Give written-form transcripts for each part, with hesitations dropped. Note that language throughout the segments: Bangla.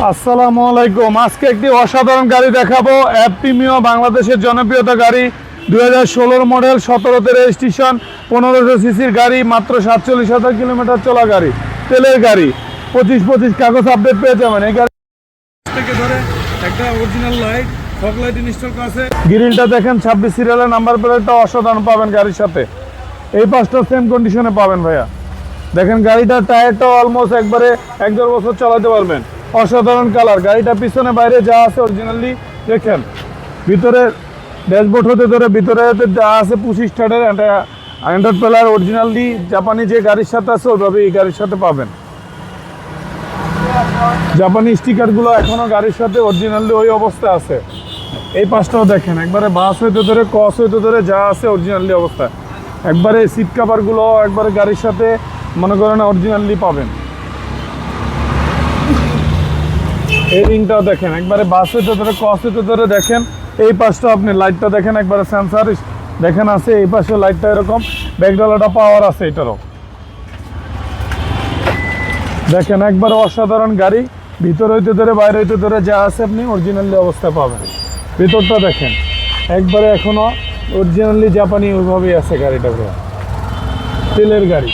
আসসালামু আলাইকুম। আজকে একটি অসাধারণ গাড়ি দেখাবো। অ্যাপটিমিও বাংলাদেশের জনপ্রিয়তা গাড়ি, 2016 মডেল, 17তে রেজিস্ট্রেশন, 1500 সিসির গাড়ি, মাত্র 47,000 কিলোমিটার চলা গাড়ি, তেলের গাড়ি, 25 কাগজ আপডেট পেয়ে যাবেন। এই গাড়ি থেকে ধরে একটা original light, fog light install করা আছে। গ্রিলটা দেখেন 26 সিরিয়ালের, নাম্বার প্লেটটা অসাধারণ পাবেন গাড়ির সাথে। এই পাঁচটা সেম কন্ডিশনে পাবেন ভাইয়া। দেখেন গাড়িটার টায়ারটাও অলমোস্ট একবারে 1-1.5 বছর চালাতে পারবেন। অসাধারণ কালার। গাড়িটা পিছনে বাইরে যা আছে অরিজিনালি দেখেন। ভিতরে ড্যাশবোর্ড হতে ধরে ভিতরে যা আছে 25 স্টার্টের অ্যান্ড্রয়েড প্লেয়ার অরিজিনালি জাপানি যে গাড়ির সাথে আছে ওইভাবে এই গাড়ির সাথে পাবেন। জাপানি স্টিকারগুলো এখনো গাড়ির সাথে অরিজিনালি ওই অবস্থায় আছে। এই পাশটাও দেখেন, একবারে বাস হইতে ধরে কস হইতে ধরে যা আছে অরিজিনালি অবস্থায়। একবারে সিট কাভারগুলো একবারে গাড়ির সাথে মনে করেন অরিজিনালি পাবেন। এই রিংটাও দেখেন, একবারে বাস হইতে ধরে কস হইতে ধরে দেখেন। এই পাশটা আপনি লাইটটা দেখেন, একবারে সেন্সার দেখেন আছে। এই পাশে লাইটটা এরকম, ব্যাকডালাটা পাওয়ার আছে এটারও দেখেন। একবারে অসাধারণ গাড়ি। ভিতর হইতে ধরে বাইরে হইতে ধরে যা আছে আপনি অরিজিনালি অবস্থা পাবেন। ভিতরটা দেখেন, একবারে এখনো অরিজিনালি জাপানি ওইভাবেই আছে গাড়িটা। তেলের গাড়ি।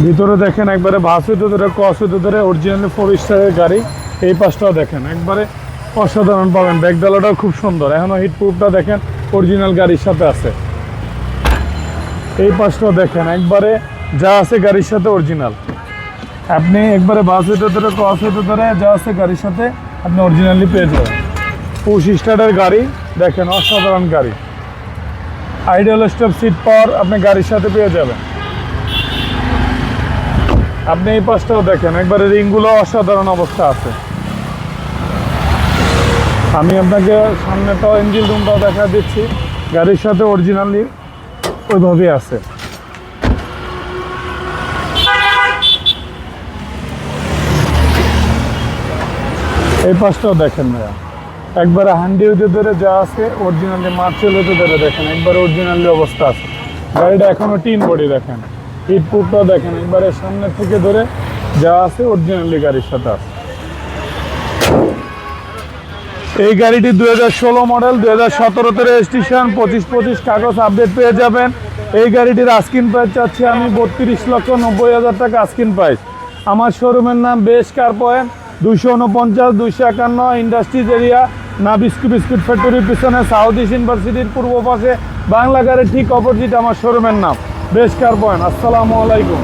ভিতরে দেখেন একবারে বাস হইতে ধরে কস হইতে ধরে অরিজিনালি 4 স্টারের গাড়ি। এই পাশটাও দেখেন, একবারে অসাধারণ পাবেন। ব্যাকডালাটাও খুব সুন্দর, এখনো হিটপ্রুফটা দেখেন অরিজিনাল গাড়ির সাথে আছে। এই পাশটাও দেখেন, একবারে যা আছে গাড়ির সাথে অরিজিনাল। আপনি একবারে বাস হইতে ধরে কস হইতে ধরে যা আছে গাড়ির সাথে আপনি অরিজিনালি পেয়ে যাবেন। 25 স্টারের গাড়ি দেখেন, অসাধারণ গাড়ি। আইডিয়াল স্টেপ সিট পাওয়ার আপনি গাড়ির সাথে পেয়ে যাবেন। আপনি এই পাশটাও দেখেন, একবারে রিংগুলো অসাধারণ অবস্থা আছে। আমি আপনাকে সামনেটাও ইঞ্জিন রুমটাও দেখা দিচ্ছি, গাড়ির সাথে অরিজিনালি ওইভাবেই আছে। এই পাশটাও দেখেন ভাইয়া, একবারে হান্ডি হইতে ধরে যা আছে অরিজিনালি, মার্চেল হইতে ধরে দেখেন একবারে অরিজিনালি অবস্থা আছে। গাড়িটা এখনো টিন বডি দেখেন। হিটপ্রুফটাও দেখেন, একবারে সামনের থেকে ধরে যা আছে অরিজিনালি গাড়ির সাথে আছে। এই গাড়িটি 2016 মডেল, 2017তে রেজিস্ট্রেশন, 25 কাগজ আপডেট পেয়ে যাবেন। এই গাড়িটির আস্কিন প্রাইস চাচ্ছি আমি 32,90,000 টাকা আস্কিন প্রাইস। আমার শোরুমের নাম বেশ কার পয়েন্ট, 249 251 ইন্ডাস্ট্রিজ এরিয়া, না বিস্কুট ফ্যাক্টরির পিছনে, সাউথ ইস্ট ইউনিভার্সিটির পূর্ব পাশে, বাংলা গাড়ির ঠিক অপোজিট আমার শোরুমের নাম বেশ কার পয়েন্ট। আসসালামু আলাইকুম।